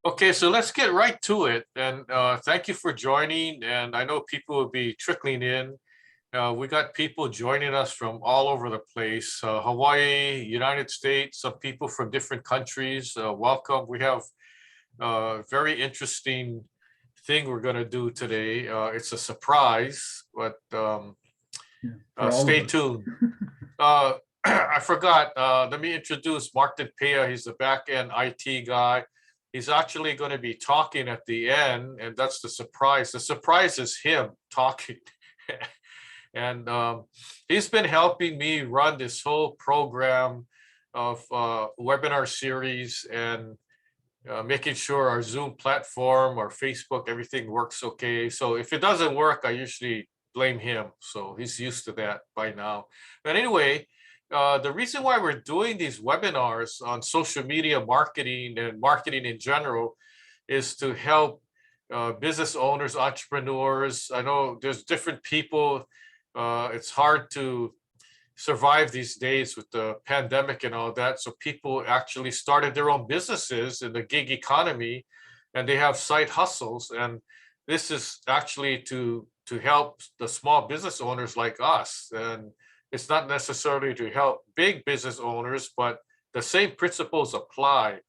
Okay, so let's get right to it. And thank you for joining. And I know people will be trickling in. We got people joining us from all over the place, Hawaii, United States, some people from different countries. Welcome. We have a very interesting thing we're going to do today. It's a surprise, but Yeah, for all of stay us. tuned. Uh, I forgot. Let me introduce Martin Pea. He's the back end IT guy. He's actually going to be talking at the end, and that's the surprise. The surprise is him talking. And he's been helping me run this whole program of webinar series and making sure our Zoom platform or Facebook, everything works okay. So if it doesn't work, I usually blame him. So he's used to that by now. But anyway, the reason why we're doing these webinars on social media marketing and marketing in general is to help business owners, entrepreneurs. I know there's different people. It's hard to survive these days with the pandemic and all that. So people actually started their own businesses in the gig economy, and they have side hustles. And this is actually to help the small business owners like us. And it's not necessarily to help big business owners, but the same principles apply.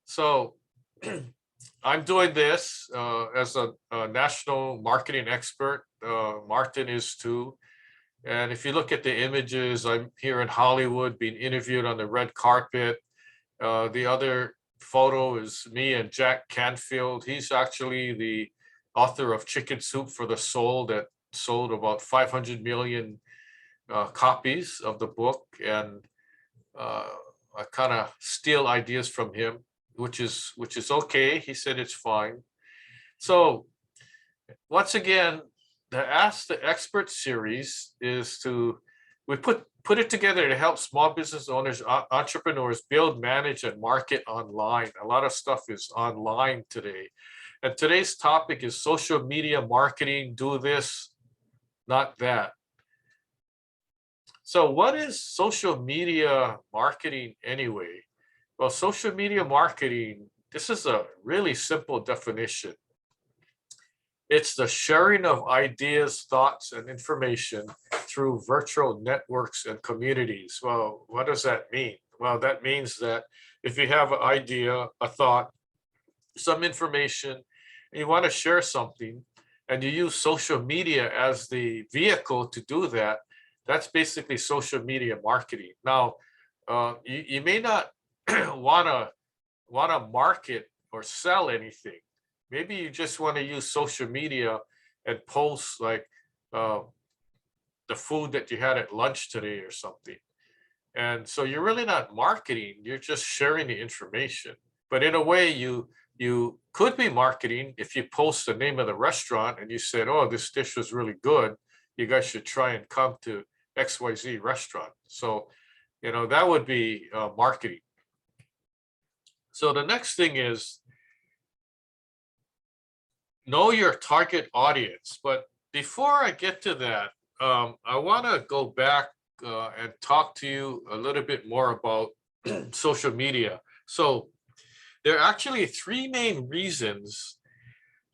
So I'm doing this as a national marketing expert. Martin is too. And if you look at the images, I'm here in Hollywood being interviewed on the red carpet. The other photo is me and Jack Canfield. He's actually the author of Chicken Soup for the Soul that sold about 500 million copies of the book. And I kind of steal ideas from him, which is okay. He said it's fine. So once again, the Ask the Expert series is to we put it together to help small business owners, entrepreneurs build, manage, and market online. A lot of stuff is online today. And today's topic is social media marketing. Do this, not that. So what is social media marketing anyway? Well, social media marketing, this is a really simple definition. It's the sharing of ideas, thoughts, and information through virtual networks and communities. Well, what does that mean? Well, that means that if you have an idea, a thought, some information, and you want to share something, and you use social media as the vehicle to do that, that's basically social media marketing. Now, you may not want to market or sell anything. Maybe you just want to use social media and post like uh, the food that you had at lunch today or something. And so you're really not marketing, you're just sharing the information. But in a way, you could be marketing if you post the name of the restaurant and you said, oh, this dish was really good. You guys should try and come to XYZ restaurant. So, that would be marketing. So the next thing is know your target audience. But before I get to that, I want to go back and talk to you a little bit more about social media. So there are actually three main reasons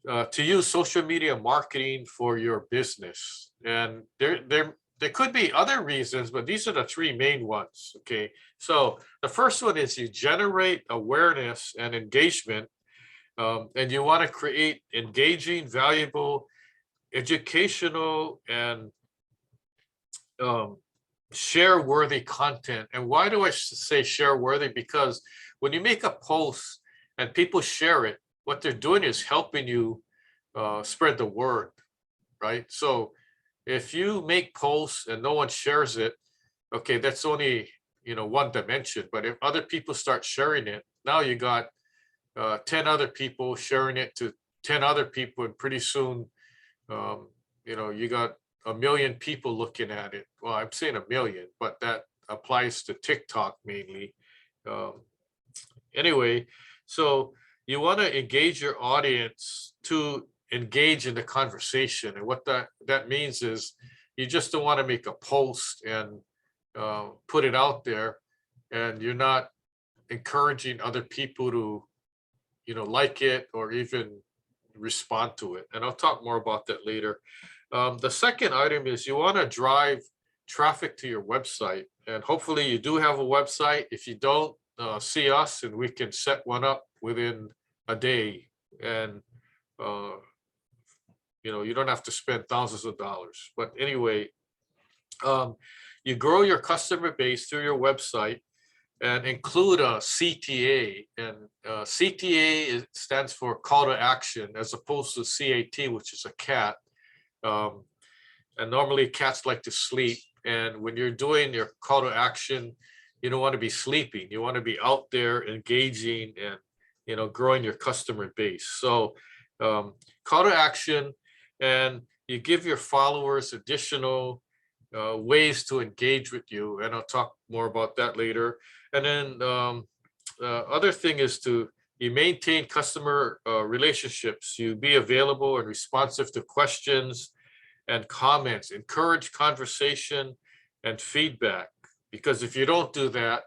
to use social media marketing for your business. And there could be other reasons, but these are the three main ones. Okay. So the first one is you generate awareness and engagement, and you want to create engaging, valuable, educational, and um, share worthy content. And why do I say share worthy? Because when you make a post and people share it, what they're doing is helping you spread the word, right? So if you make posts and no one shares it, okay, that's only one dimension. But if other people start sharing it, now you got 10 other people sharing it to 10 other people, and pretty soon, you got a million people looking at it. Well, I'm saying a million, but that applies to TikTok mainly. Um, anyway, so you want to engage your audience to engage in the conversation. And what that means is you just don't want to make a post and put it out there, and you're not encouraging other people to like it or even respond to it. And I'll talk more about that later. The second item is you want to drive traffic to your website, and hopefully you do have a website. If you don't, see us and we can set one up within a day. And you don't have to spend thousands of dollars. But anyway, you grow your customer base through your website and include a CTA. And CTA stands for call to action, as opposed to CAT, which is a cat. And normally cats like to sleep. And when you're doing your call to action, you don't want to be sleeping. You want to be out there engaging and growing your customer base. So call to action, and you give your followers additional ways to engage with you. And I'll talk more about that later. And then other thing is you maintain customer relationships. You be available and responsive to questions and comments, encourage conversation and feedback. Because if you don't do that,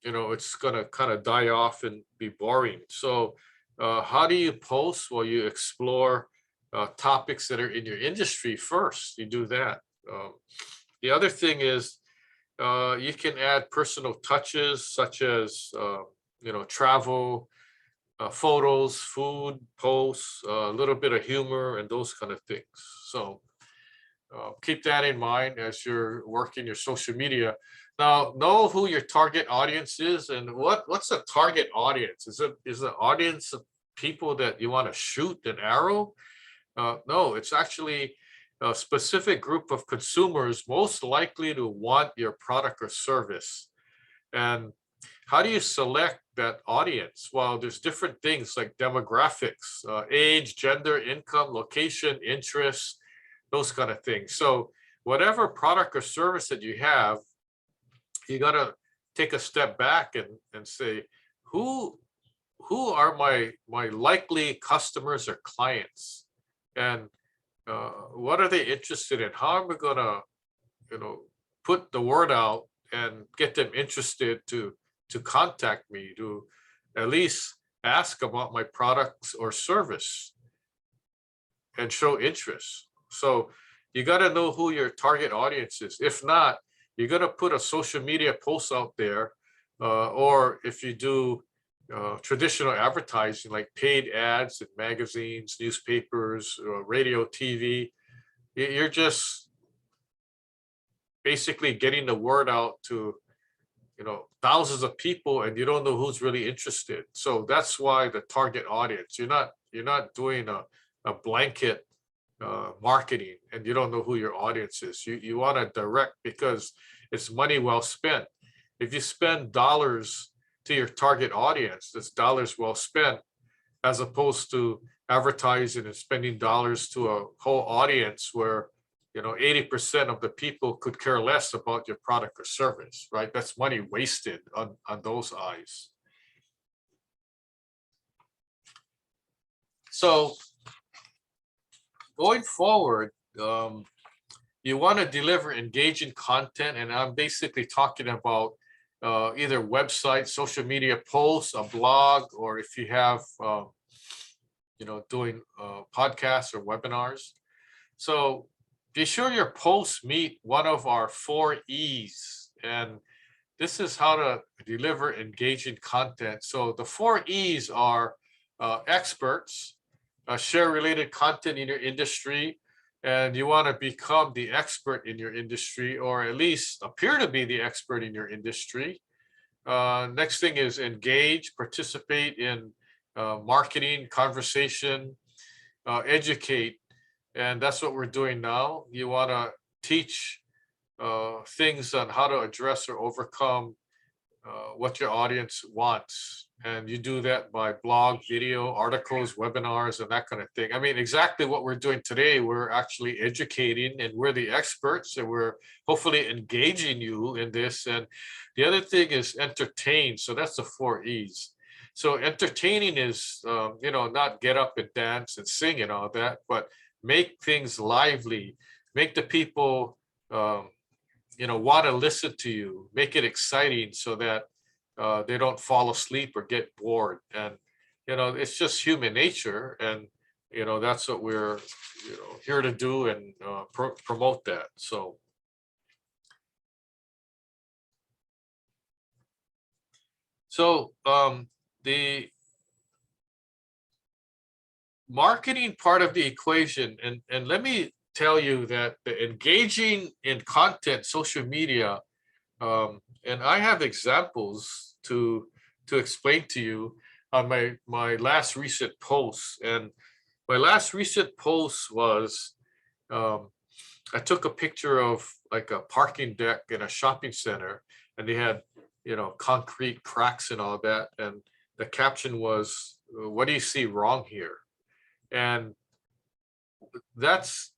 it's gonna kind of die off and be boring. So how do you post? Well, you explore topics that are in your industry first. You do that. The other thing is you can add personal touches, such as travel, photos, food, posts, a little bit of humor, and those kind of things. So keep that in mind as you're working your social media. Now, know who your target audience is, and what's a target audience? Is the audience of people that you want to shoot an arrow? No, it's actually a specific group of consumers most likely to want your product or service. And how do you select that audience? Well, there's different things like demographics, age, gender, income, location, interests, those kind of things. So whatever product or service that you have, you got to take a step back and say, who are my likely customers or clients, and what are they interested in? How am I gonna put the word out and get them interested to contact me, to at least ask about my products or service and show interest. So you got to know who your target audience is. If not, you're going to put a social media post out there, or if you do traditional advertising like paid ads in magazines, newspapers, radio, TV, you're just basically getting the word out to thousands of people, and you don't know who's really interested. So that's why the target audience. You're not doing a blanket marketing, and you don't know who your audience is. You want to direct, because it's money well spent. If you spend dollars to your target audience, it's dollars well spent, as opposed to advertising and spending dollars to a whole audience where 80% of the people could care less about your product or service, right? That's money wasted on those eyes. So going forward, you want to deliver engaging content, and I'm basically talking about either website, social media posts, a blog, or if you have, doing podcasts or webinars. So be sure your posts meet one of our 4 E's, and this is how to deliver engaging content. So the 4 E's are experts, share related content in your industry, and you want to become the expert in your industry, or at least appear to be the expert in your industry. Next thing is engage, participate in marketing, conversation, educate. And that's what we're doing now. You want to teach things on how to address or overcome what your audience wants. And you do that by blog, video, articles, webinars, and that kind of thing. I mean, exactly what we're doing today. We're actually educating, and we're the experts, and we're hopefully engaging you in this. And the other thing is entertain. So that's the 4 E's. So entertaining is, not get up and dance and sing and all that, but make things lively, make the people, want to listen to you, make it exciting, so that they don't fall asleep or get bored. And, it's just human nature. And, that's what we're, here to do and promote that. So the marketing part of the equation, and let me tell you that the engaging in content, social media, and I have examples to explain to you on my last recent post. And my last recent post was, I took a picture of like a parking deck in a shopping center, and they had, concrete cracks and all that. And the caption was, "What do you see wrong here?" And that's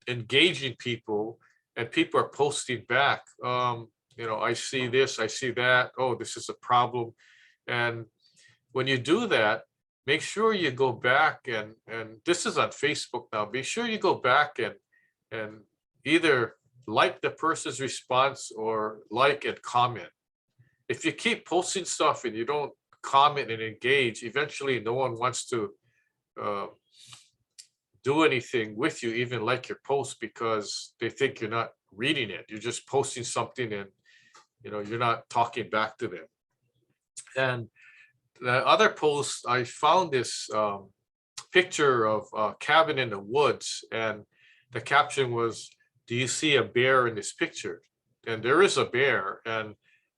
engaging people, and people are posting back. I see this, I see that. Oh, this is a problem. And when you do that, make sure you go back and this is on Facebook now. Be sure you go back and either like the person's response or like and comment. If you keep posting stuff and you don't comment and engage, eventually no one wants to do anything with you, even like your post, because they think you're not reading it. You're just posting something and you're not talking back to them. And the other post, I found this picture of a cabin in the woods, and the caption was, "Do you see a bear in this picture?" And there is a bear, and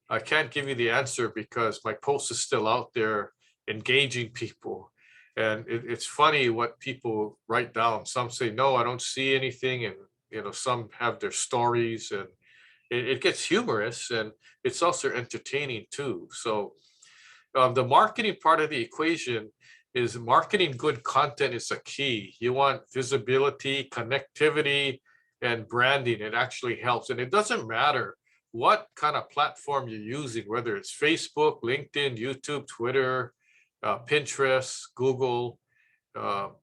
I can't give you the answer because my post is still out there engaging people. And it's funny what people write down. Some say, "No, I don't see anything." And, some have their stories, and it gets humorous, and it's also entertaining too. So the marketing part of the equation is marketing good content is a key. You want visibility, connectivity, and branding. It actually helps. And it doesn't matter what kind of platform you're using, whether it's Facebook, LinkedIn, YouTube, Twitter, Pinterest, Google,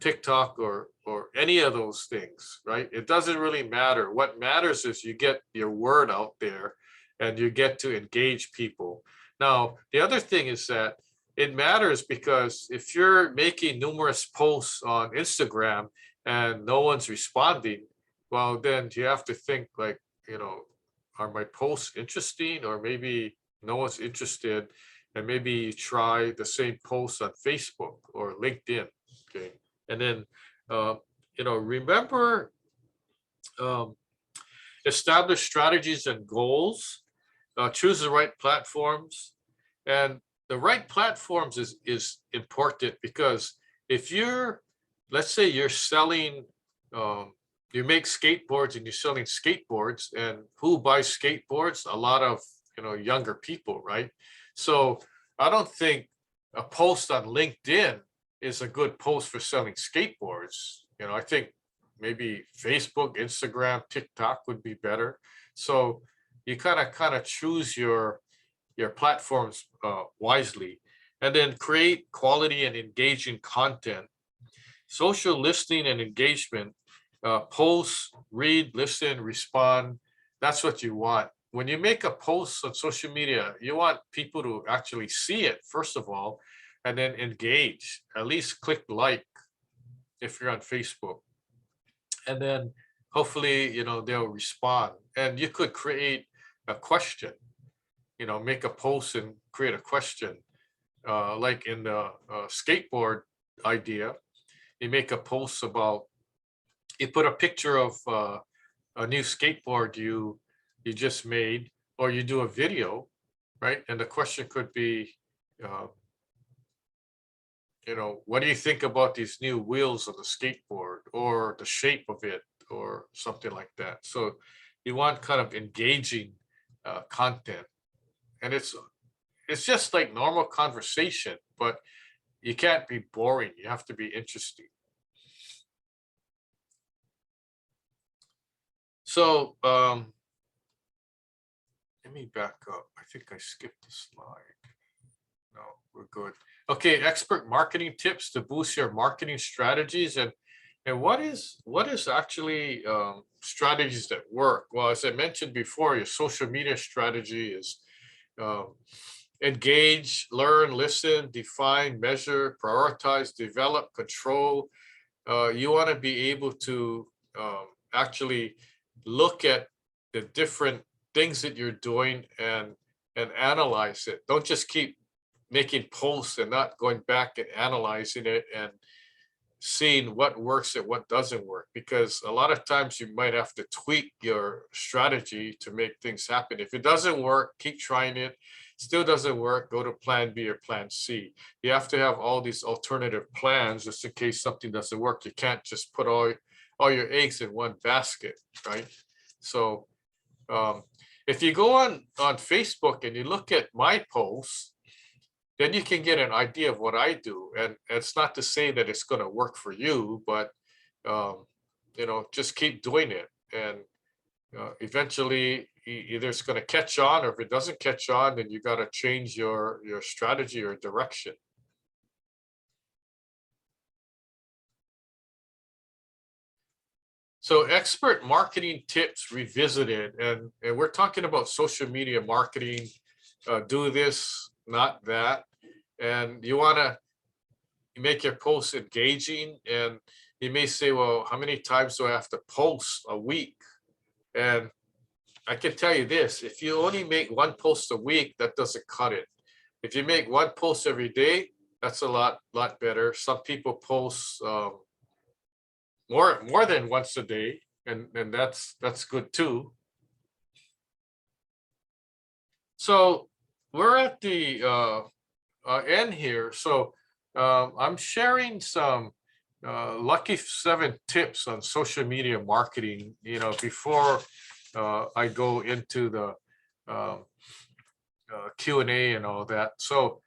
TikTok, or any of those things, right? It doesn't really matter. What matters is you get your word out there and you get to engage people. Now, the other thing is that it matters because if you're making numerous posts on Instagram and no one's responding, well, then you have to think like, are my posts interesting? Or maybe no one's interested, and maybe you try the same post on Facebook or LinkedIn. Okay. And then, remember, establish strategies and goals, choose the right platforms. And the right platforms is important, because if let's say you're selling, you make skateboards and you're selling skateboards, and who buys skateboards? A lot of, younger people, right? So I don't think a post on LinkedIn is a good post for selling skateboards. I think maybe Facebook, Instagram, TikTok would be better. So you kind of choose your platforms wisely, and then create quality and engaging content. Social listening and engagement, post, read, listen, respond. That's what you want. When you make a post on social media, you want people to actually see it, first of all, and then engage, at least click like if you're on Facebook. And then hopefully, they'll respond. And you could create a question, make a post and create a question. Like in the skateboard idea, you make a post about, you put a picture of a new skateboard you just made, or you do a video, right? And the question could be, what do you think about these new wheels of the skateboard, or the shape of it, or something like that. So you want kind of engaging content, and it's just like normal conversation, but you can't be boring. You have to be interesting. So let me back up. I think I skipped a slide. No, we're good. Okay, expert marketing tips to boost your marketing strategies. And what is actually strategies that work? Well, as I mentioned before, your social media strategy is engage, learn, listen, define, measure, prioritize, develop, control. You want to be able to actually look at the different things that you're doing and analyze it. Don't just keep making posts and not going back and analyzing it and seeing what works and what doesn't work, because a lot of times you might have to tweak your strategy to make things happen. If it doesn't work, keep trying it. Still doesn't work, go to plan B or plan C. You have to have all these alternative plans just in case something doesn't work. You can't just put all your eggs in one basket, right? So if you go on Facebook and you look at my posts, then you can get an idea of what I do. And it's not to say that it's going to work for you, but you know, just keep doing it. And eventually either it's going to catch on, or if it doesn't catch on, then you got to change your strategy or direction. So expert marketing tips revisited, and we're talking about social media marketing. Do this, not that. And you want to make your posts engaging, and you may say, well, how many times do I have to post a week? And I can tell you this, if you only make one post a week, that doesn't cut it. If you make one post every day, that's a lot better. Some people post more than once a day, and that's good too. So we're at the end here. So I'm sharing some lucky 7 tips on social media marketing, you know, before I go into the Q&A and all that. So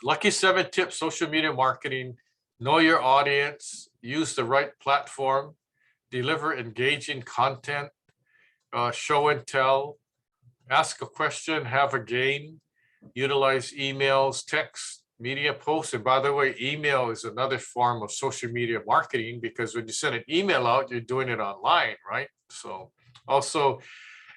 lucky 7 tips, social media marketing: know your audience, use the right platform, deliver engaging content, show and tell, ask a question, have a game, utilize emails, text, media posts. And by the way, email is another form of social media marketing, because when you send an email out, you're doing it online, right? So also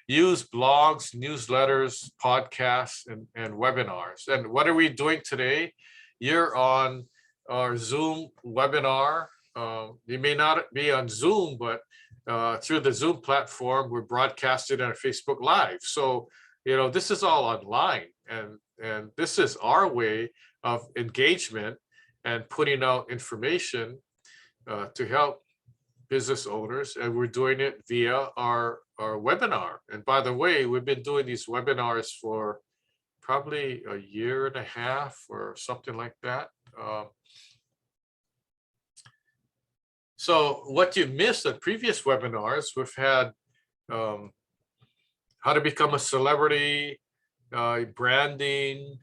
use blogs, newsletters, podcasts, and webinars. And what are we doing today? You're on our Zoom webinar. You may not be on Zoom, but through the Zoom platform, we're broadcasting on Facebook Live. So, you know, this is all online, and this is our way of engagement and putting out information to help business owners. And we're doing it via our webinar. And by the way, we've been doing these webinars for probably a year and a half or something like that. So what you missed at previous webinars, we've had how to become a celebrity, branding,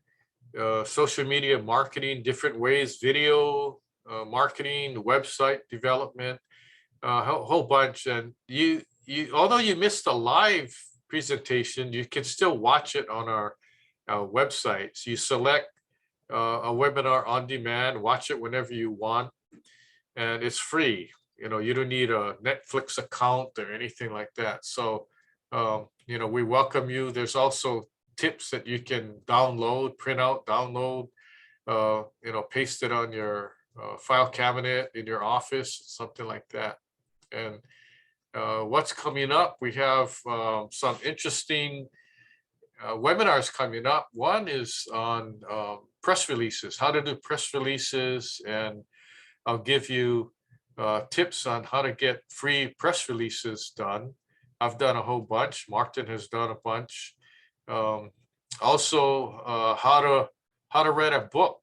social media marketing, different ways, video marketing, website development, a whole bunch. And you although you missed a live presentation, you can still watch it on our website. So you select a webinar on demand, watch it whenever you want, and it's free. You know, you don't need a Netflix account or anything like that. So you know, we welcome you. There's also tips that you can download, print out, download, you know, paste it on your file cabinet in your office, something like that. And what's coming up? We have some interesting webinars coming up. One is on press releases, how to do press releases, and I'll give you tips on how to get free press releases done. I've done a whole bunch. Martin has done a bunch. Also, how to write a book.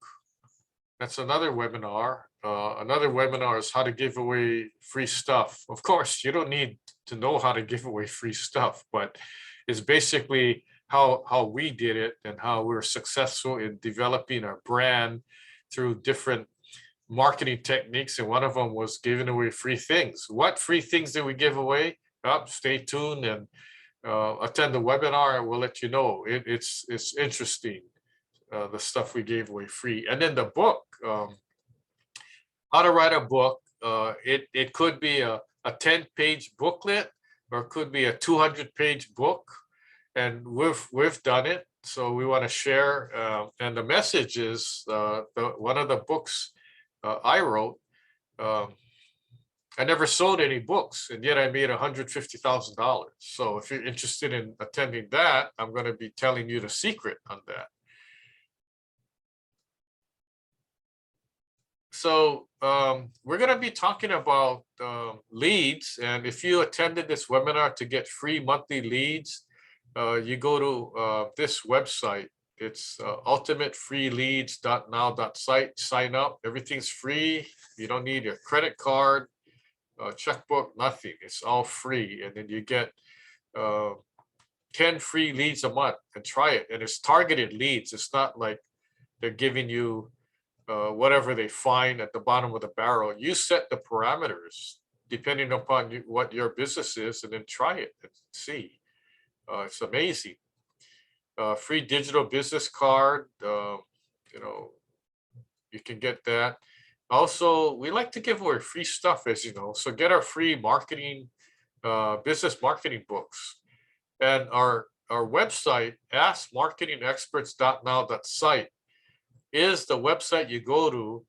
That's another webinar. Another webinar is how to give away free stuff. Of course, you don't need to know how to give away free stuff, but it's basically how we did it and how we're successful in developing our brand through different marketing techniques. And one of them was giving away free things. What free things did we give away? Stay tuned and attend the webinar, and we'll let you know. It's interesting, the stuff we gave away free. And then the book, how to write a book. It could be a 10-page booklet, or it could be a 200-page book. And we've done it. so we want to share, and the message is one of the books I wrote. I never sold any books, and yet I made $150,000. So if you're interested in attending that, I'm going to be telling you the secret on that. So we're going to be talking about leads, and if you attended this webinar to get free monthly leads, you go to this website. It's ultimatefreeleads.now.site. Sign up. Everything's free. You don't need your credit card, checkbook, nothing. It's all free, and then you get 10 free leads a month, and try it. And it's targeted leads. It's not like they're giving you whatever they find at the bottom of the barrel. You set the parameters depending upon what your business is, and then try it and see. It's amazing. Free digital business card. You know, you can get that. Also, we like to give away free stuff, as you know. So get our free marketing, business marketing books, and our website, askmarketingexperts.now.site, is the website you go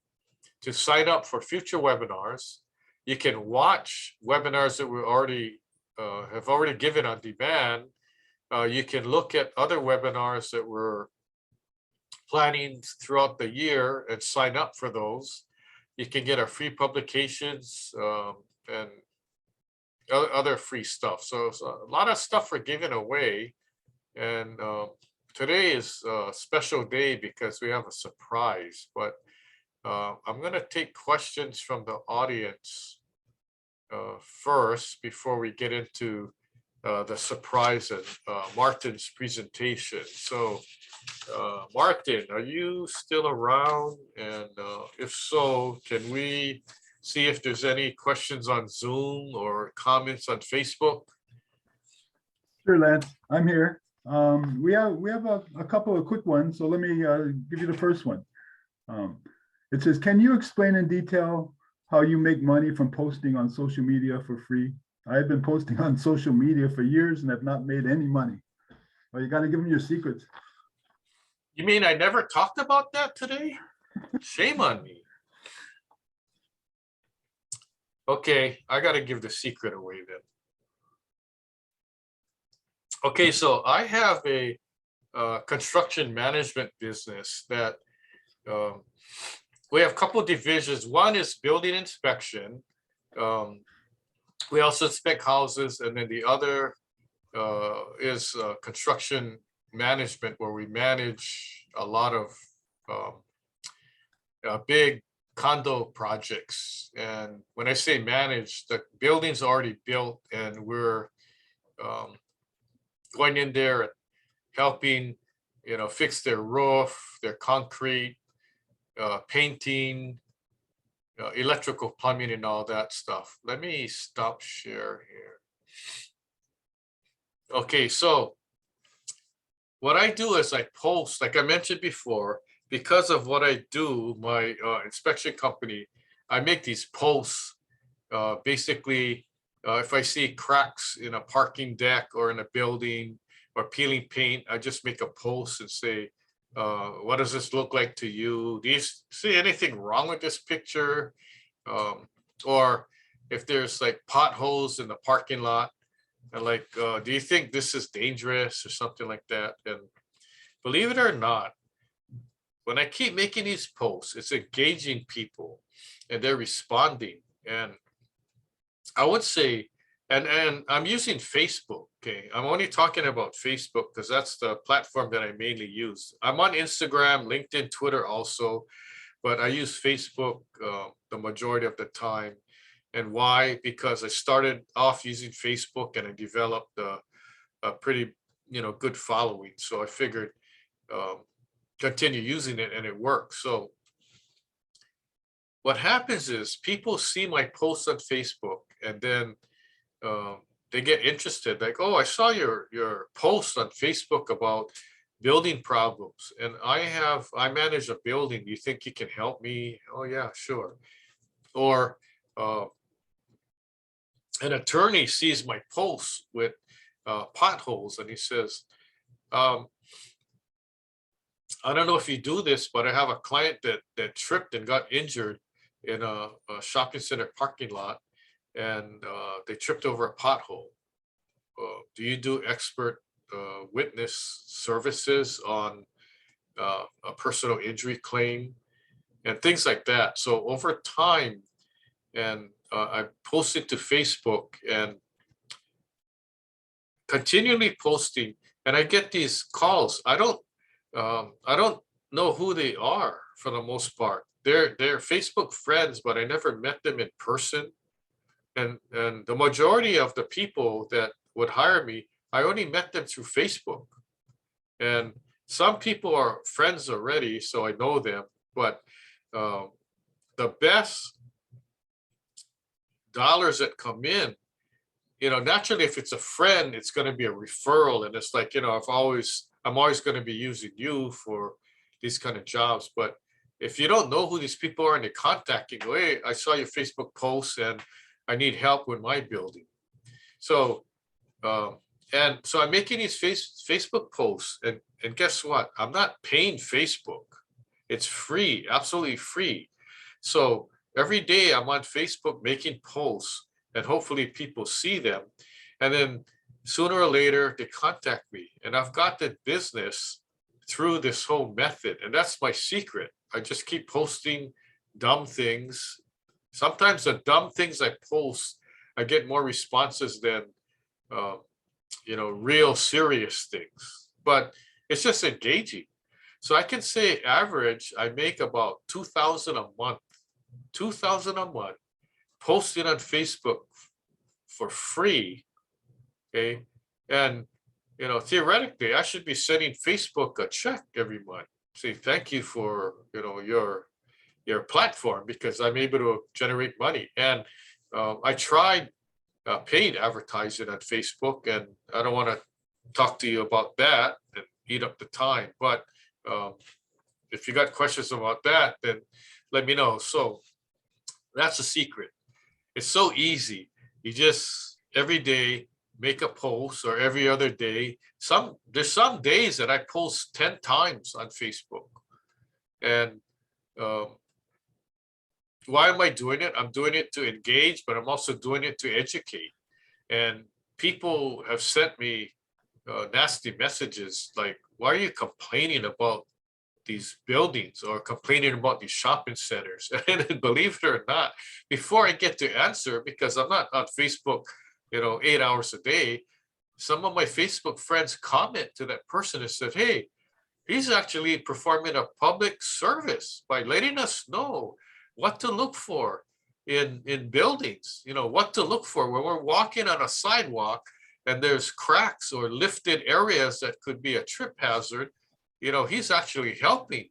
to sign up for future webinars. You can watch webinars that we already have already given on demand. You can look at other webinars that we're planning throughout the year and sign up for those. You can get our free publications and other free stuff. So a lot of stuff we're giving away. And today is a special day because we have a surprise, but I'm going to take questions from the audience first before we get into the surprise and Martin's presentation. So Martin, are you still around? And if so, can we see if there's any questions on Zoom or comments on Facebook? Sure, Lance, I'm here. We have a couple of quick ones, so let me give you the first one. It says, can you explain in detail how you make money from posting on social media for free? I've been posting on social media for years and have not made any money. Well, you got to give them your secrets. You mean I never talked about that today? Shame on me. Okay, I got to give the secret away then. Okay, so I have a construction management business that we have a couple of divisions. One is building inspection. We also inspect houses, and then the other is construction management, where we manage a lot of big condo projects. And when I say manage, the building's already built, and we're going in there and helping, you know, fix their roof, their concrete, painting, electrical, plumbing, and all that stuff. Let me stop share here. Okay, so what I do is I post, like I mentioned before, because of what I do, my inspection company, I make these posts. Basically, if I see cracks in a parking deck or in a building or peeling paint, I just make a post and say, what does this look like to you? Do you see anything wrong with this picture? Or if there's like potholes in the parking lot, and like, do you think this is dangerous or something like that? And believe it or not, when I keep making these posts, it's engaging people and they're responding. And I would say, and I'm using Facebook. Okay, I'm only talking about Facebook because that's the platform that I mainly use. I'm on Instagram, LinkedIn, Twitter also, but I use Facebook the majority of the time. And why? Because I started off using Facebook and I developed a pretty, you know, good following. So I figured continue using it, and it works. So what happens is people see my posts on Facebook, and then they get interested, like, oh, I saw your post on Facebook about building problems, and I manage a building. Do you think you can help me? Oh yeah, sure. Or an attorney sees my posts with potholes, and he says, I don't know if you do this, but I have a client that tripped and got injured in a shopping center parking lot, and they tripped over a pothole. Do you do expert witness services on a personal injury claim and things like that? So over time, and I posted to Facebook and continually posting, and I get these calls. I don't know who they are for the most part. They're Facebook friends, but I never met them in person. And the majority of the people that would hire me, I only met them through Facebook. And some people are friends already, so I know them. But the best dollars that come in, naturally, if it's a friend, it's going to be a referral, and it's like, I'm always going to be using you for these kind of jobs. But if you don't know who these people are and they contact you, go, hey, I saw your Facebook post and I need help with my building. So, and so I'm making these Facebook posts, and guess what? I'm not paying Facebook. It's free, absolutely free. So every day I'm on Facebook making posts, and hopefully people see them. And then sooner or later they contact me, and I've got the business through this whole method. And that's my secret. I just keep posting dumb things. Sometimes the dumb things I post, I get more responses than real serious things, but it's just engaging. So I can say average, I make about 2,000 a month, 2,000 a month, posting on Facebook for free. Okay. And, theoretically, I should be sending Facebook a check every month, say thank you for, your platform, because I'm able to generate money. And I tried paid advertising on Facebook, and I don't want to talk to you about that and eat up the time. But if you got questions about that, then let me know. So that's a secret. It's so easy. You just every day make a post, or every other day. There's some days that I post 10 times on Facebook. And why am I doing it? I'm doing it to engage, but I'm also doing it to educate. And people have sent me nasty messages like, why are you complaining about these buildings or complaining about these shopping centers? And believe it or not, before I get to answer, because I'm not on Facebook, 8 hours a day, some of my Facebook friends comment to that person and said, hey, he's actually performing a public service by letting us know what to look for in buildings, what to look for when we're walking on a sidewalk and there's cracks or lifted areas that could be a trip hazard. He's actually helping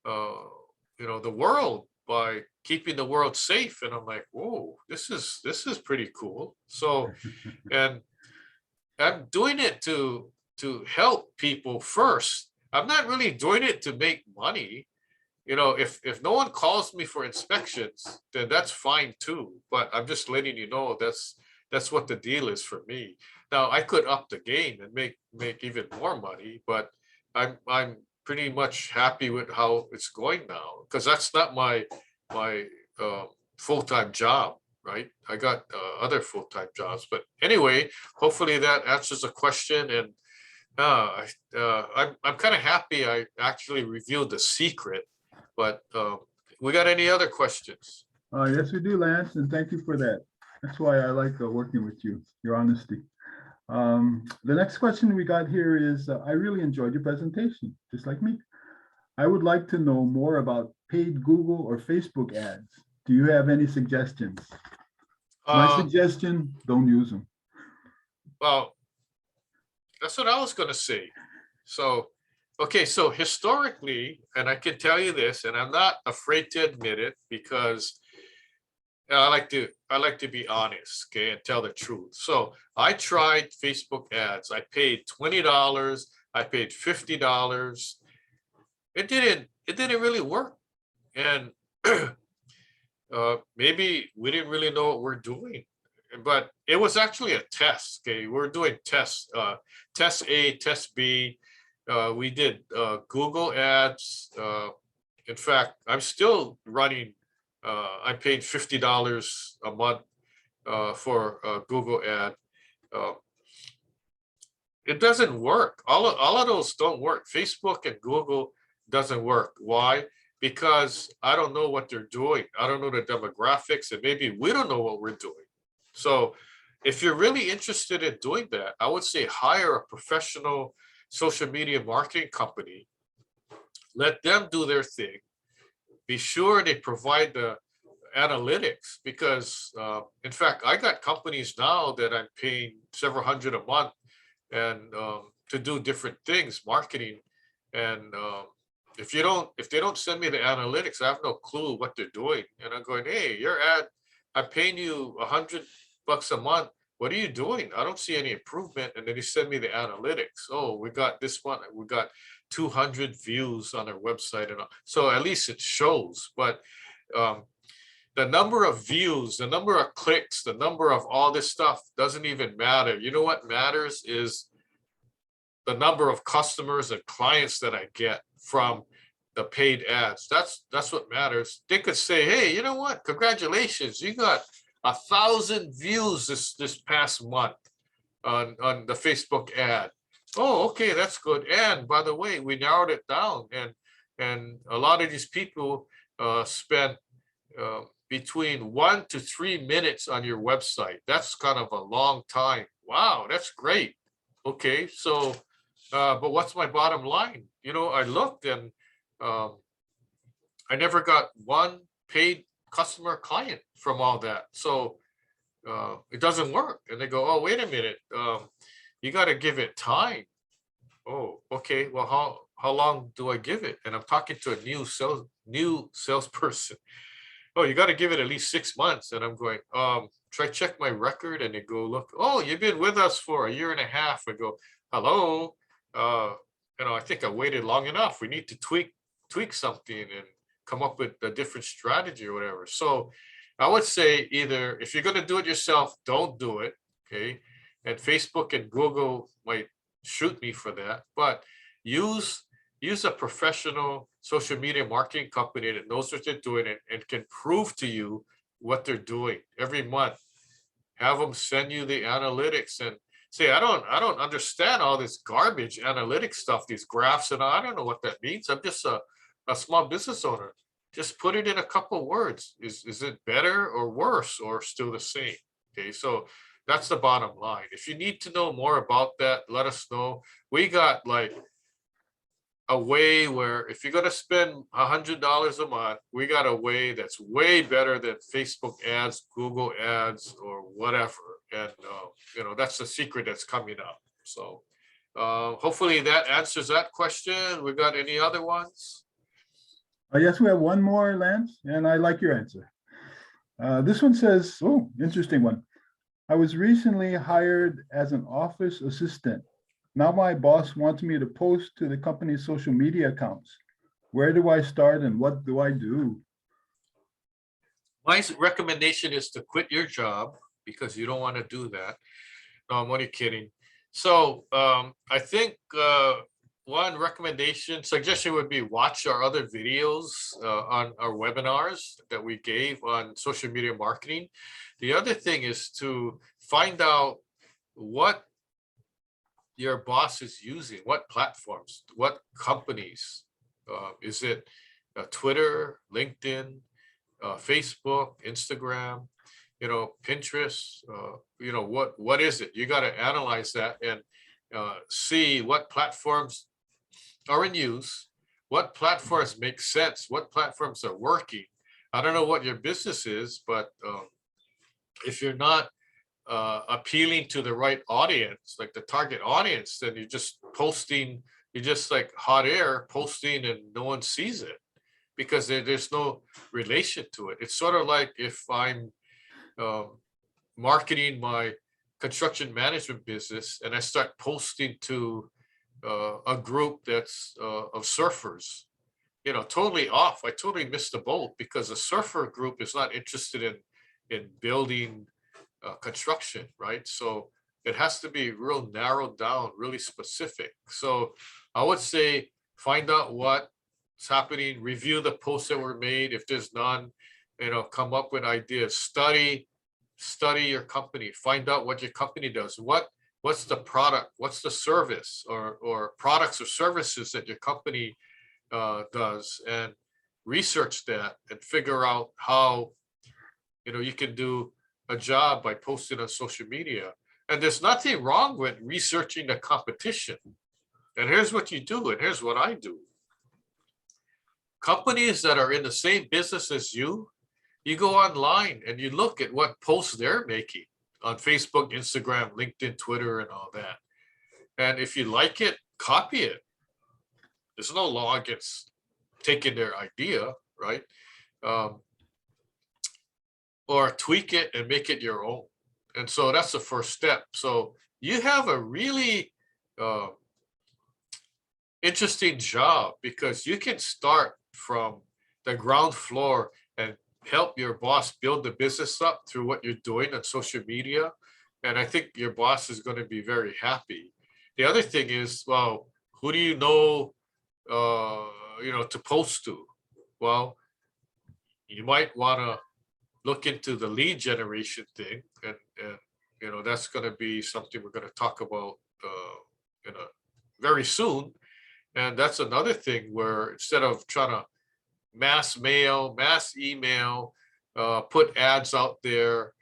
the world by keeping the world safe. And I'm like, whoa, this is pretty cool. So, and I'm doing it to help people first. I'm not really doing it to make money. If no one calls me for inspections, then that's fine too. But I'm just letting you know that's what the deal is for me. Now I could up the game and make even more money, but I'm pretty much happy with how it's going now, because that's not my full-time job, right? I got other full-time jobs. But anyway, hopefully that answers the question. And I'm kind of happy I actually revealed the secret. But we got any other questions? Yes, we do, Lance, and thank you for that. That's why I like working with you, your honesty. The next question we got here is, I really enjoyed your presentation, just like me. I would like to know more about paid Google or Facebook ads. Do you have any suggestions? My suggestion, don't use them. Well, that's what I was going to say. So, okay, so historically, and I can tell you this, and I'm not afraid to admit it, because I like to be honest, okay, and tell the truth. So I tried Facebook ads. I paid $20. I paid $50. It didn't really work. And maybe we didn't really know what we're doing, but it was actually a test. Okay, we're doing tests, test A, test B. We did Google ads. In fact, I'm still running. I paid $50 a month for a Google ad. Uh, it doesn't work. All of those don't work. Facebook and Google doesn't work. Why? Because I don't know what they're doing. I don't know the demographics, and maybe we don't know what we're doing. So if you're really interested in doing that, I would say hire a professional social media marketing company. Let them do their thing. Be sure they provide the analytics, because in fact, I got companies now that I'm paying several hundred a month and to do different things, marketing. And if they don't send me the analytics, I have no clue what they're doing. And I'm going, hey, your ad, I'm paying you $100 a month. What are you doing? I don't see any improvement. And then you send me the analytics. Oh, we got this one. We got 200 views on our website, and all. So at least it shows. But the number of views, the number of clicks, the number of all this stuff doesn't even matter. You know what matters is the number of customers and clients that I get from the paid ads. That's what matters. They could say, hey, you know what? Congratulations, you got 1,000 views this past month on the Facebook ad. Oh, okay, that's good. And by the way, we narrowed it down, and a lot of these people spend between 1 to 3 minutes on your website. That's kind of a long time. Wow, that's great. Okay, so but what's my bottom line? You know, I looked, and I never got one paid customer client from all that. So it doesn't work. And they go, oh, wait a minute, you got to give it time. Oh, okay. Well, how long do I give it? And I'm talking to a new salesperson. Oh, you got to give it at least 6 months. And I'm going, try check my record. And they go, look, oh, you've been with us for a year and a half. I go, hello. You know, I think I waited long enough. We need to tweak something and come up with a different strategy or whatever. So I would say, either if you're going to do it yourself, don't do it. Okay. And Facebook and Google might shoot me for that, but use a professional social media marketing company that knows what they're doing and can prove to you what they're doing every month. Have them send you the analytics and say, I don't understand all this garbage analytics stuff, these graphs, and I don't know what that means. I'm just a small business owner. Just put it in a couple words. Is it better or worse or still the same? Okay, so that's the bottom line. If you need to know more about that, let us know. We got like a way where if you're going to spend $100 a month, we got a way that's way better than Facebook ads, Google ads, or whatever. And you know, that's the secret that's coming up. So hopefully that answers that question. We got any other ones? Yes, we have one more, Lance, and I like your answer. This one says, oh, interesting one. I was recently hired as an office assistant. Now my boss wants me to post to the company's social media accounts. Where do I start and what do I do? My recommendation is to quit your job, because you don't want to do that. No, I'm only kidding. So I think one suggestion would be watch our other videos on our webinars that we gave on social media marketing. The other thing is to find out what your boss is using, what platforms, what companies. Is it Twitter, LinkedIn, Facebook, Instagram, you know, Pinterest? You know, what is it? You got to analyze that and see what platforms are in use, what platforms make sense, what platforms are working. I don't know what your business is, but if you're not appealing to the right audience, like the target audience, then you're just posting, you're just like hot air posting and no one sees it because there's no relation to it. It's sort of like if I'm marketing my construction management business and I start posting to a group that's of surfers, you know, totally off. I totally missed the boat because the surfer group is not interested in building construction, right? So it has to be real narrowed down, really specific. So I would say find out what's happening, review the posts that were made. If there's none, come up with ideas, study your company, find out what your company does. What's the product? What's the service or products or services that your company does, and research that and figure out how you can do a job by posting on social media. And there's nothing wrong with researching the competition. And here's what you do, and here's what I do. Companies that are in the same business as you go online and you look at what posts they're making on Facebook, Instagram, LinkedIn, Twitter, and all that. And if you like it, copy it. There's no law against taking their idea, right? Or tweak it and make it your own. And so that's the first step. So you have a really interesting job, because you can start from the ground floor and help your boss build the business up through what you're doing on social media. And I think your boss is going to be very happy. The other thing is, well, who do you know, to post to? Well, you might want to look into the lead generation thing, and that's going to be something we're going to talk about very soon. And that's another thing where instead of trying to mass mail, mass email, put ads out there,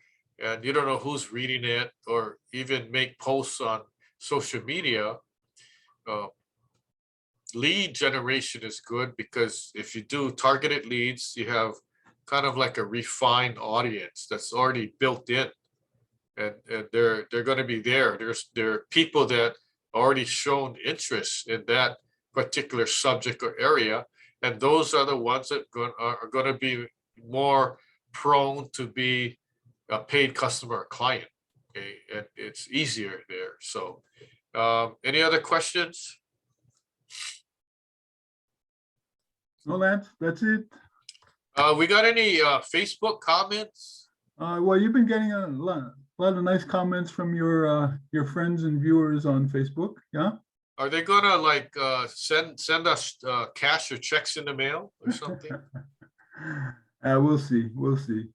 and you don't know who's reading it, or even make posts on social media, lead generation is good, because if you do targeted leads, you have kind of like a refined audience that's already built in, and they're going to be there. There are people that already shown interest in that particular subject or area, and those are the ones that are going to be more prone to be a paid customer or client. Okay, and it's easier there. So, any other questions? No, Lance, that's it. We got any Facebook comments? Well, you've been getting a lot of nice comments from your friends and viewers on Facebook. Yeah. Are they gonna like send us cash or checks in the mail or something? We'll see. We'll see.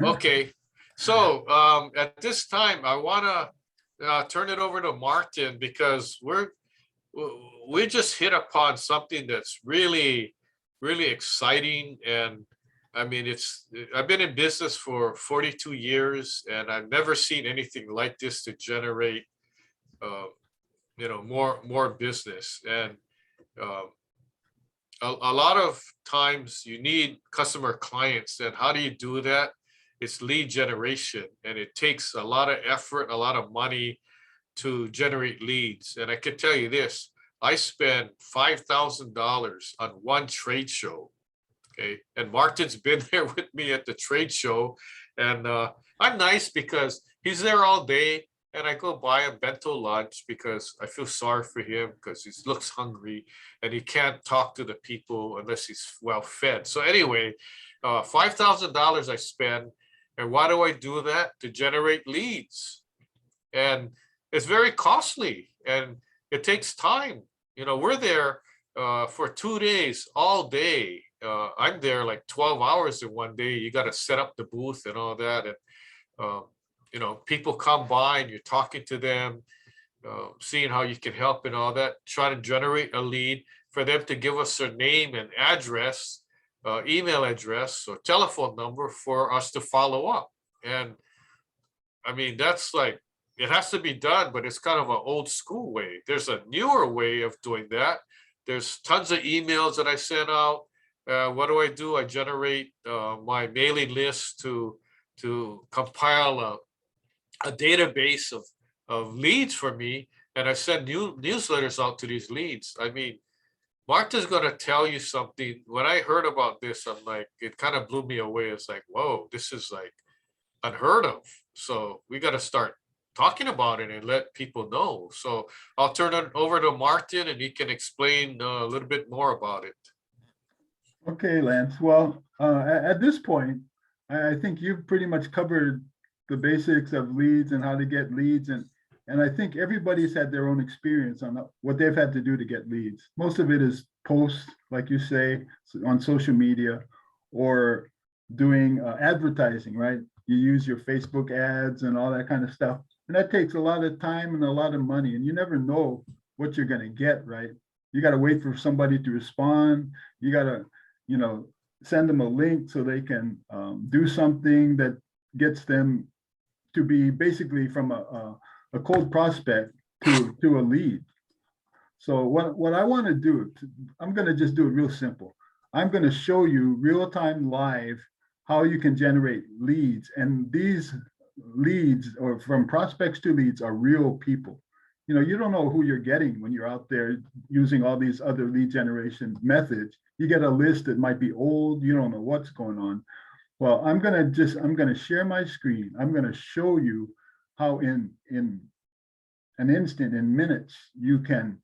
Okay. So at this time, I want to turn it over to Martin, because we just hit upon something that's really, really exciting. And I mean, I've been in business for 42 years, and I've never seen anything like this to generate more business. And a lot of times you need customer clients, and how do you do that? It's lead generation, and it takes a lot of effort, a lot of money to generate leads. And I can tell you this, I spent $5,000 on one trade show. Okay, and Martin's been there with me at the trade show, and I'm nice because he's there all day, and I go buy him bento lunch because I feel sorry for him, because he looks hungry and he can't talk to the people unless he's well fed. So anyway, $5,000 I spend. And why do I do that? To generate leads. And it's very costly, and it takes time. We're there for 2 days, all day. I'm there like 12 hours in one day. You got to set up the booth and all that. And, people come by and you're talking to them, seeing how you can help and all that, trying to generate a lead for them to give us their name and address, email address or telephone number for us to follow up. And I mean, that's like, it has to be done, but it's kind of an old school way. There's a newer way of doing that. There's tons of emails that I send out. What do? I generate my mailing list to compile a database of leads for me, and I send newsletters out to these leads. I mean, Martha's going to tell you something. When I heard about this, I'm like, it kind of blew me away. It's like, whoa, this is like unheard of. So we got to start talking about it and let people know. So I'll turn it over to Martin, and he can explain a little bit more about it. Okay, Lance. Well, at this point, I think you've pretty much covered the basics of leads and how to get leads. And And I think everybody's had their own experience on what they've had to do to get leads. Most of it is posts, like you say, on social media, or doing advertising, right? You use your Facebook ads and all that kind of stuff. And that takes a lot of time and a lot of money, and you never know what you're going to get, right? You got to wait for somebody to respond. You got to, send them a link so they can do something that gets them to be basically from a cold prospect to a lead. So what I want to do, I'm going to just do it real simple. I'm going to show you real time live how you can generate leads. And these leads, or from prospects to leads, are real people. You don't know who you're getting when you're out there using all these other lead generation methods. You get a list that might be old. You don't know what's going on. Well, I'm going to share my screen. I'm going to show you how in an instant, in minutes, you can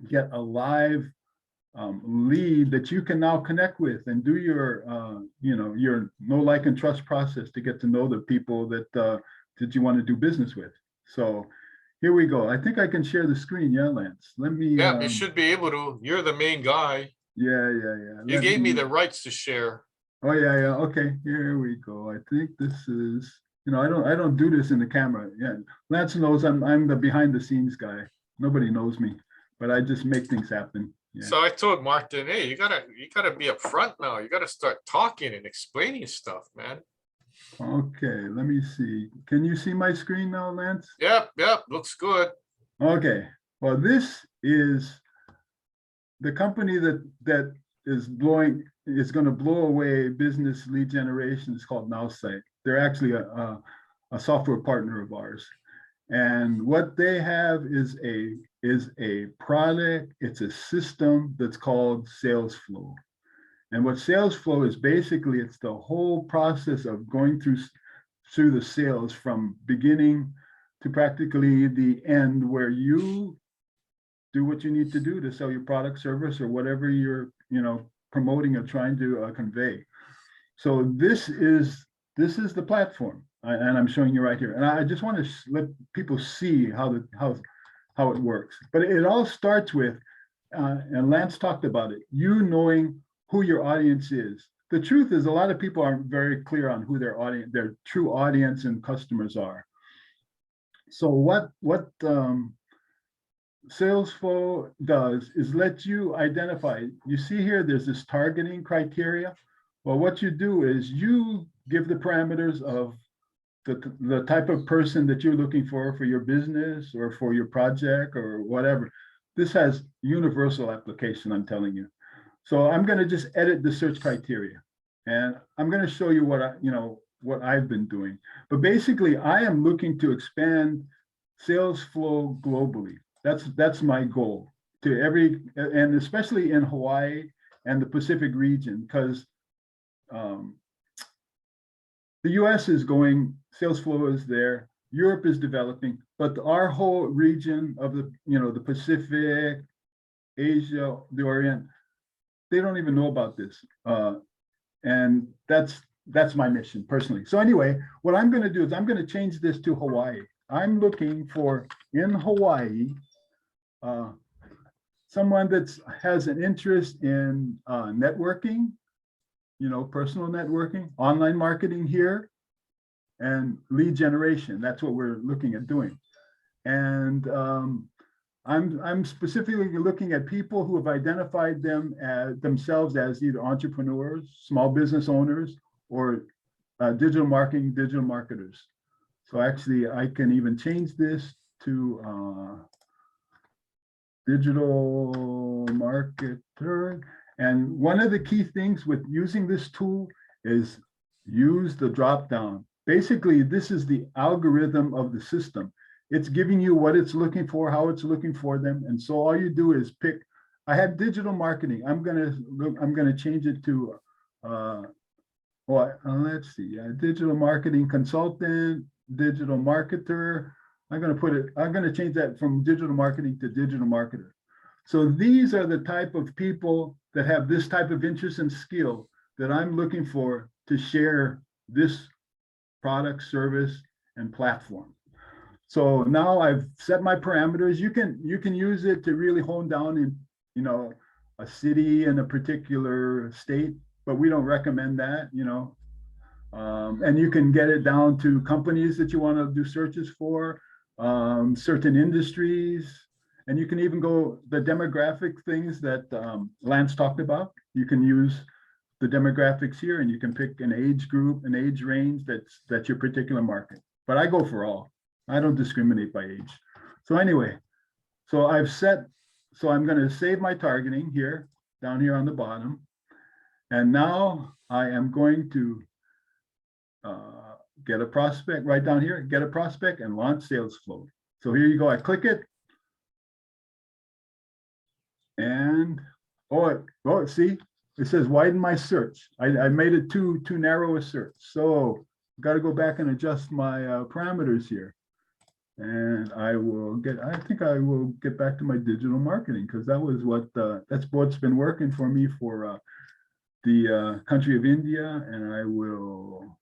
get a live lead that you can now connect with and do your your know, like, and trust process to get to know the people that you want to do business with. So here we go. I think I can share the screen. Yeah, Lance. Let me. Yeah, you should be able to. You're the main guy. Yeah. You gave me the rights to share. Oh yeah. Okay, here we go. I think this is. I don't do this in the camera. Yeah, Lance knows I'm the behind the scenes guy. Nobody knows me, but I just make things happen. Yeah. So I told Martin, hey, you gotta be up front now. You gotta start talking and explaining stuff, man. Okay, let me see. Can you see my screen now, Lance? Yep, looks good. Okay, well, this is the company that is going to blow away business lead generation. It's called NowSite. They're actually a software partner of ours. And what they have is a product, it's a system that's called SalesFlow. And what SalesFlow is basically, it's the whole process of going through the sales from beginning to practically the end, where you do what you need to do to sell your product, service, or whatever you're promoting or trying to convey. So this is the platform, and I'm showing you right here. And I just want to let people see how it works. But it all starts with, and Lance talked about it, you knowing who your audience is. The truth is, a lot of people aren't very clear on who their true audience and customers are. So what SalesFlow does is let you identify. You see here, there's this targeting criteria. Well, what you do is you give the parameters of the type of person that you're looking for your business or for your project or whatever. This has universal application, I'm telling you. So I'm going to just edit the search criteria, and I'm going to show you what I've been doing. But basically, I am looking to expand SalesFlow globally. That's my goal, and especially in Hawaii and the Pacific region, because the US is going, SalesFlow is there, Europe is developing, but our whole region of the Pacific, Asia, the Orient, they don't even know about this. And that's my mission personally. So anyway, what I'm going to do is I'm going to change this to Hawaii. I'm looking for, in Hawaii, someone that has an interest in networking, personal networking, online marketing here, and lead generation. That's what we're looking at doing. And I'm specifically looking at people who have identified themselves as either entrepreneurs, small business owners, or digital marketing, digital marketers. So actually, I can even change this to digital marketer. And one of the key things with using this tool is use the drop down. Basically, this is the algorithm of the system. It's giving you what it's looking for, how it's looking for them. And so all you do is pick. I have digital marketing. I'm gonna change it to let's see, digital marketing consultant, digital marketer. I'm gonna change that from digital marketing to digital marketer. So these are the type of people that have this type of interest and skill that I'm looking for to share this product, service, and platform. So now I've set my parameters. You can use it to really hone down in, you know, a city in a particular state, but we don't recommend that, you know. And you can get it down to companies that you want to do searches for, certain industries, and you can even go the demographic things that Lance talked about. You can use the demographics here, and you can pick an age group, an age range that's your particular market. But I go for all. I don't discriminate by age. So anyway, so I've set, so I'm going to save my targeting here, down here on the bottom. And now I am going to get a prospect right down here, get a prospect and launch SalesFlow. So here you go, I click it. And, oh, see, it says widen my search. I made it too narrow a search. So got to go back and adjust my parameters here. And I think I will get back to my digital marketing, because that was that's what's been working for me for the country of India. And I will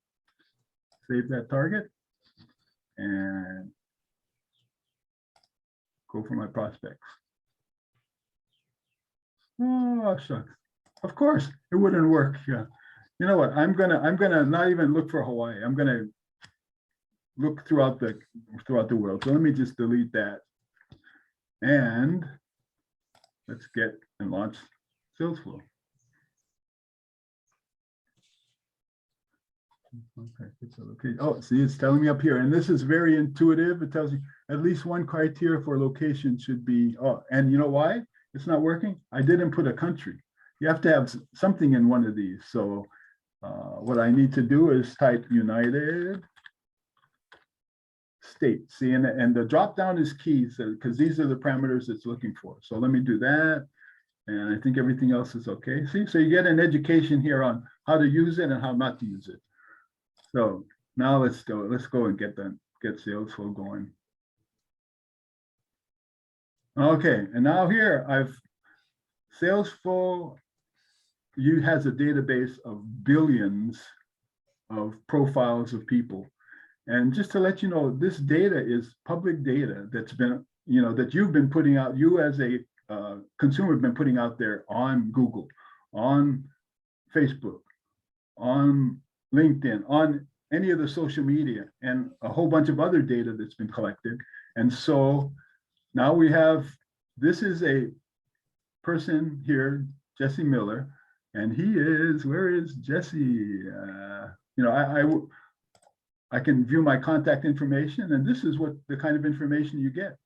save that target and go for my prospects. Oh, shucks. Of course, it wouldn't work. Yeah. You know what? I'm gonna not even look for Hawaii. I'm gonna look throughout the world. So let me just delete that. And let's get and launch SalesFlow. Okay, it's okay. Oh, see, it's telling me up here, and this is very intuitive. It tells you at least one criteria for location should be. Oh, and you know why it's not working? I didn't put a country. You have to have something in one of these. So what I need to do is type United States. See, and the drop down is key, because these are the parameters it's looking for. So let me do that. And I think everything else is okay. See, so you get an education here on how to use it and how not to use it. So now let's go and get SalesFlow going. Okay, and now here SalesFlow has a database of billions of profiles of people. And just to let you know, this data is public data that's been, that you've been putting out, you as a consumer have been putting out there on Google, on Facebook, on LinkedIn, on any of the social media, and a whole bunch of other data that's been collected. And so now we have, this is a person here, Jesse Miller, and he is, where is Jesse? I can view my contact information, and this is what the kind of information you get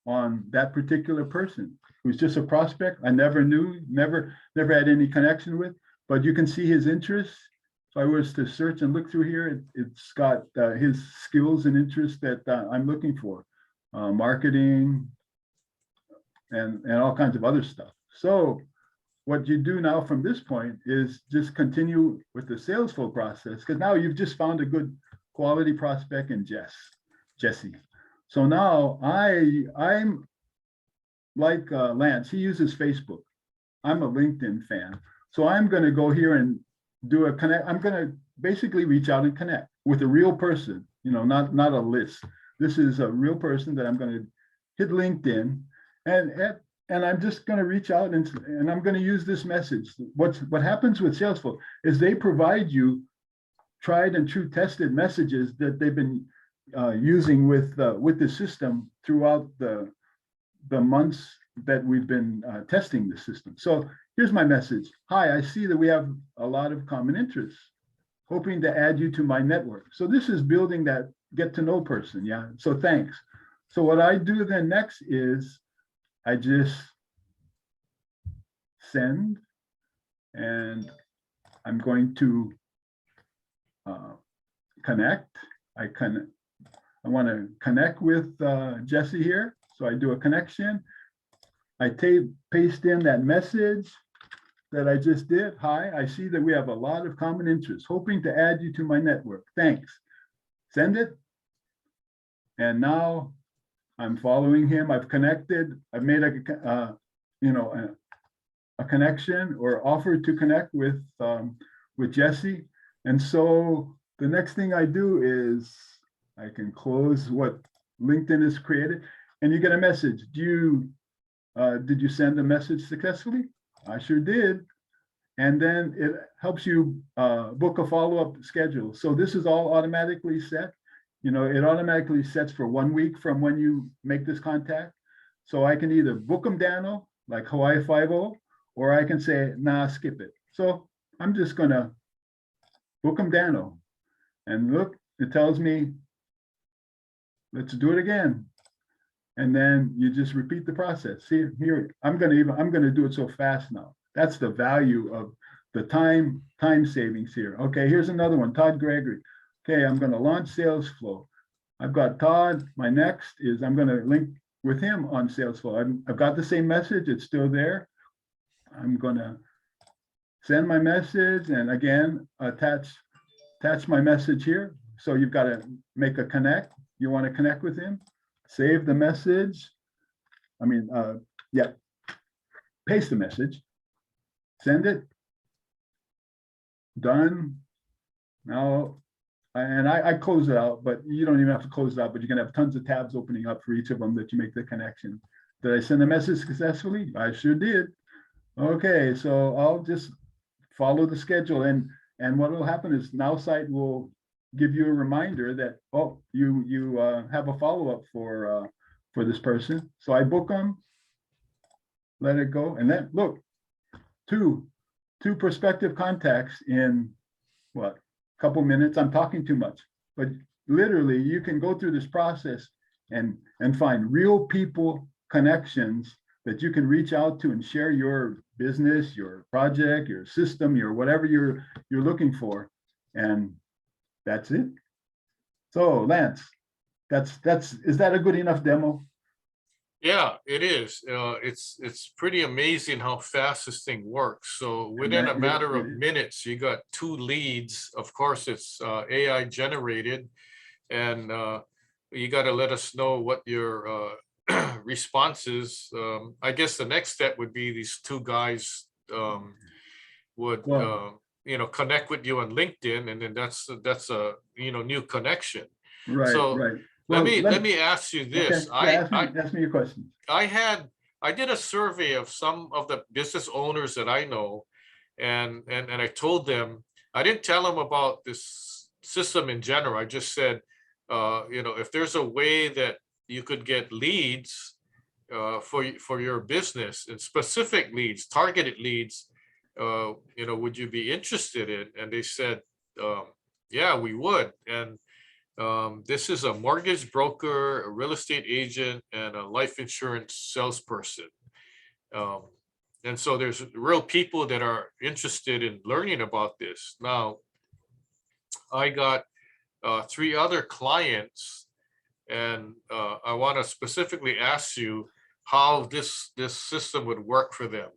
on that particular person who's just a prospect I never knew, never had any connection with, but you can see his interests. If I was to search and look through here, it's got his skills and interests that I'm looking for, marketing and all kinds of other stuff. So what you do now from this point is just continue with the SalesFlow process, because now you've just found a good quality prospect in Jesse. So now I'm like Lance, he uses Facebook. I'm a LinkedIn fan. So I'm going to go here and do a connect. I'm going to basically reach out and connect with a real person, not a list. This is a real person that I'm going to hit LinkedIn, and I'm just going to reach out and I'm going to use this message. What happens with SalesFlow is they provide you tried and true tested messages that they've been using with the system throughout the months that we've been testing the system. So here's my message. Hi, I see that we have a lot of common interests. Hoping to add you to my network. So this is building that get to know person. Yeah. So thanks. So what I do then next is I just send, and I'm going to connect. I want to connect with Jesse here. So I do a connection. I paste in that message that I just did. Hi, I see that we have a lot of common interests. Hoping to add you to my network. Thanks. Send it. And now I'm following him. I've connected. I've made a connection or offered to connect with Jesse. And so the next thing I do is I can close what LinkedIn is created, and you get a message. Did you send a message successfully? I sure did. And then it helps you book a follow-up schedule. So this is all automatically set. You know, it automatically sets for 1 week from when you make this contact. So I can either book them Dano, like Hawaii 5-0, or I can say, nah, skip it. So I'm just gonna book them Dano. And look, it tells me, let's do it again. And then you just repeat the process. See here, I'm gonna do it so fast now. That's the value of the time savings here. Okay, here's another one, Todd Gregory. Okay, I'm gonna launch SalesFlow. I've got Todd. My next is I'm gonna link with him on SalesFlow. I've got the same message, it's still there. I'm gonna send my message and again, attach my message here. So you've got to make a connect. You want to connect with him, save the message. Paste the message, send it, done. Now, and I close it out, but you don't even have to close it out, but you're gonna have tons of tabs opening up for each of them that you make the connection. Did I send a message successfully? I sure did. Okay, so I'll just follow the schedule and what will happen is NowSite will give you a reminder that, oh, you have a follow-up for this person. So I book them, let it go, and then look, two prospective contacts in what, couple minutes. I'm talking too much, but literally you can go through this process and find real people connections that you can reach out to and share your business, your project, your system, your whatever you're looking for, and that's it. So Lance, is that a good enough demo? Yeah, it is. It's pretty amazing how fast this thing works. So within a matter of minutes, you got 2 leads. Of course, it's AI generated, and you got to let us know what your response is. I guess the next step would be these 2 guys would connect with you on LinkedIn, and then that's a new connection. Right. So right. Well, let me ask you this. Okay. Ask me your question. I did a survey of some of the business owners that I know, and I told them, I didn't tell them about this system in general. I just said, if there's a way that you could get leads for your business, and specific leads, targeted leads, would you be interested in? And they said, yeah, we would. And this is a mortgage broker, a real estate agent, and a life insurance salesperson. And so there's real people that are interested in learning about this. Now, I got 3 other clients, and I want to specifically ask you how this system would work for them.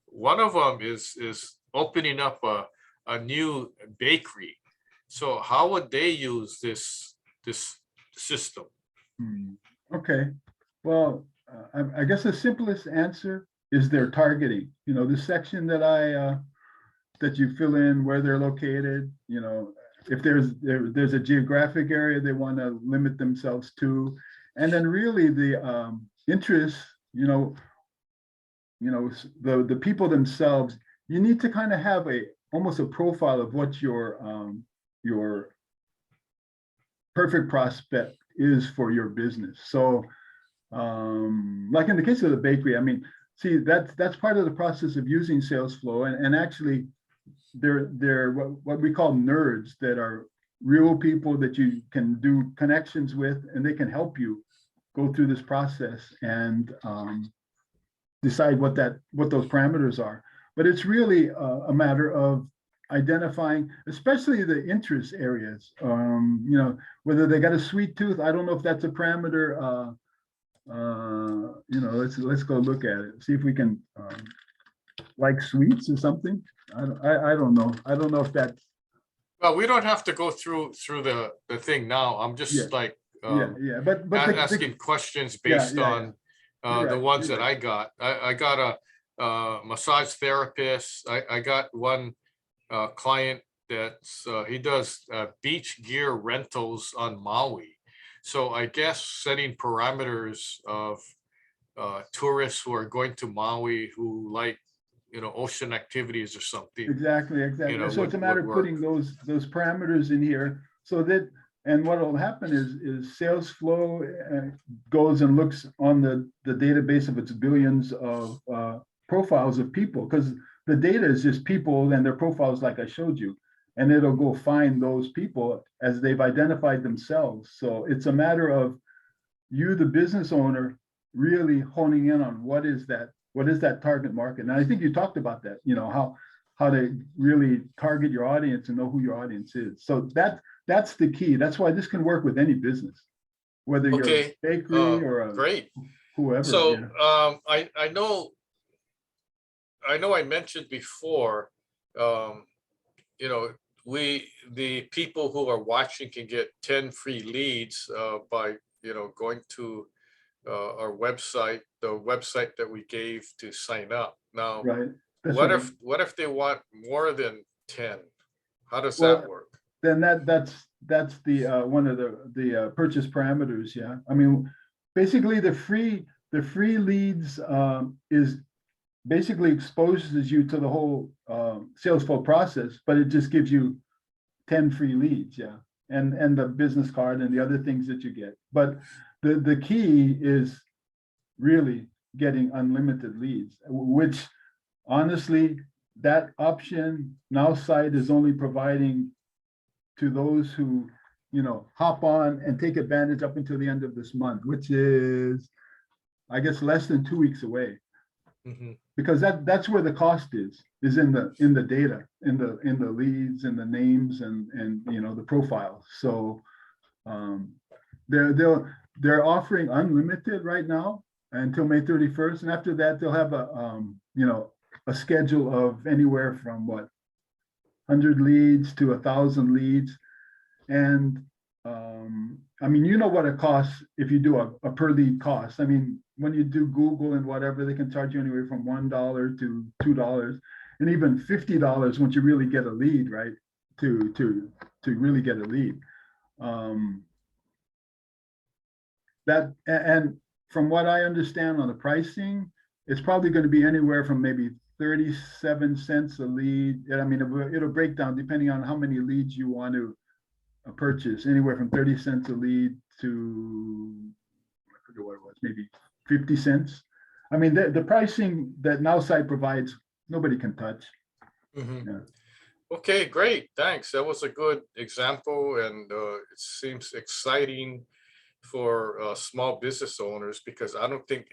One of them is opening up a new bakery. So how would they use this system? Okay, well, I guess the simplest answer is their targeting. The section that you fill in where they're located. If there's a geographic area they want to limit themselves to, and then really the interests. The people themselves. You need to kind of have almost a profile of what your perfect prospect is for your business. So like in the case of the bakery, see, that's part of the process of using SalesFlow, and actually they're what we call nerds, that are real people that you can do connections with, and they can help you go through this process and decide what those parameters are. But it's really a matter of identifying, especially the interest areas. Whether they got a sweet tooth, I don't know if that's a parameter. Let's go look at it, see if we can like sweets or something. I don't know. I don't know if that's. Well, we don't have to go through the thing now. I'm just but asking questions based on the ones that I got. I got a massage therapist. I got one client that's he does beach gear rentals on Maui. So I guess setting parameters of tourists who are going to Maui who like, ocean activities or something, Exactly, exactly. So it's a matter would of work. putting those parameters in here so that, and what will happen is sales flow goes and looks on the database of its billions of profiles of people, because the data is just people and their profiles like I showed you. And it'll go find those people as they've identified themselves. So it's a matter of you, the business owner, really honing in on what is that target market. And I think you talked about that, how to really target your audience and know who your audience is. So that's the key. That's why this can work with any business, whether you're a Okay, bakery or a great. whoever. So Yeah. I know I mentioned before, you know, the people who are watching can get 10 free leads by, going to our website, the website that we gave to sign up. Now, Right. That's right. what if they want more than 10? How does Well, that work? then that's the one of the purchase parameters. Yeah. I mean, basically the free leads is basically exposes you to the whole sales flow process, but it just gives you 10 free leads. Yeah. And the business card and the other things that you get. But the key is really getting unlimited leads, which honestly, that option now site is only providing to those who, hop on and take advantage up until the end of this month, which is, I guess, less than 2 weeks away. Mhm. Because that's where the cost is in the data, in the leads and the names and the profiles. So they're offering unlimited right now until May 31st, and after that they'll have a schedule of anywhere from 100 leads to 1,000 leads. And I mean, what it costs if you do a per lead cost. I mean, when you do Google and whatever, they can charge you anywhere from $1 to $2, and even $50 once you really get a lead, right? To really get a lead. That, and from what I understand on the pricing, it's probably going to be anywhere from maybe 37 cents a lead. I mean, it'll break down depending on how many leads you want to purchase, anywhere from 30 cents a lead to, I forget what it was, maybe 50 cents. I mean, the pricing that NowSite provides, nobody can touch. Mhm. Yeah. Okay, great. Thanks. That was a good example, and it seems exciting for small business owners, because I don't think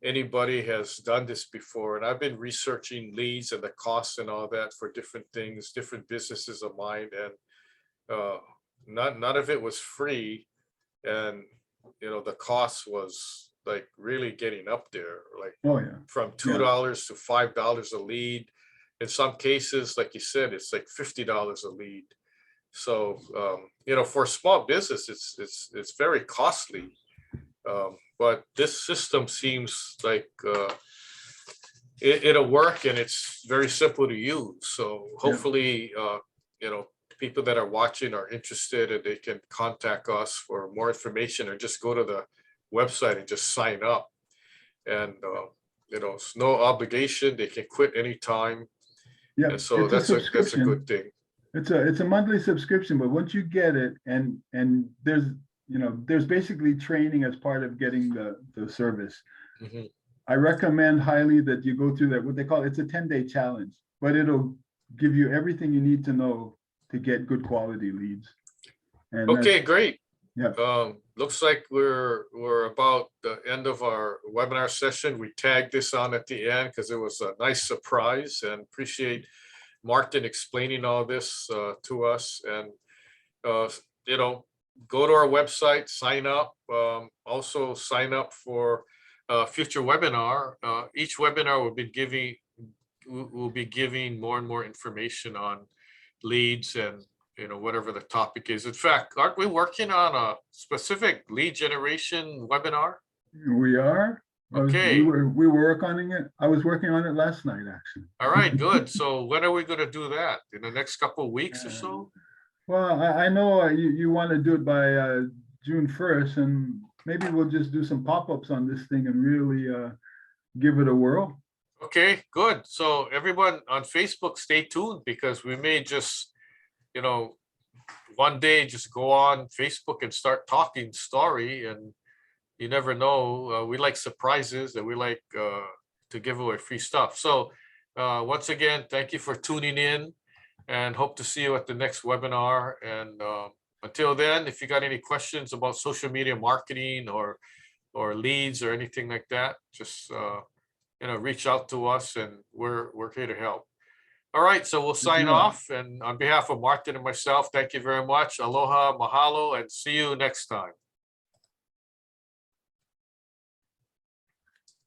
anybody has done this before. And I've been researching leads and the costs and all that for different things, different businesses of mine, and none of it was free. And the cost was like really getting up there, like Oh yeah. from Yeah. $2 to $5 a lead. In some cases, like you said, it's like $50 a lead. So for a small business, it's very costly. But this system seems like it'll work, and it's very simple to use. So hopefully, people that are watching are interested, and they can contact us for more information, or just go to the website and just sign up. And it's no obligation. They can quit anytime. Yeah. And so It's a that's a subscription. good thing. It's a monthly subscription, but once you get it, and there's basically training as part of getting the service. Mhm. I recommend highly that you go through that, what they call, it's a 10-day challenge, but it'll give you everything you need to know to get good quality leads. And Okay, great. Yeah. Looks like we're about the end of our webinar session. We tagged this on at the end because it was a nice surprise, and appreciate Martin explaining all this to us. And go to our website, sign up. Also sign up for future webinar. Each webinar will be giving more and more information on leads and whatever the topic is. In fact, aren't we working on a specific lead generation webinar? We are. Okay. We were working on it. I was working on it last night, actually. All right, good. So when are we going to do that? In the next couple of weeks or so? Well, I know you want to do it by June 1st, and maybe we'll just do some pop-ups on this thing and really give it a whirl. Okay, good. So everyone on Facebook, stay tuned because we may just, you know, one day just go on Facebook and start talking story, and you never know. We like surprises and we like to give away free stuff. So once again, thank you for tuning in and hope to see you at the next webinar. And until then, if you got any questions about social media marketing or leads or anything like that, just reach out to us and we're here to help. All right, so we'll sign deal. off. And on behalf of Martin and myself, thank you very much. Aloha, mahalo, and see you next time.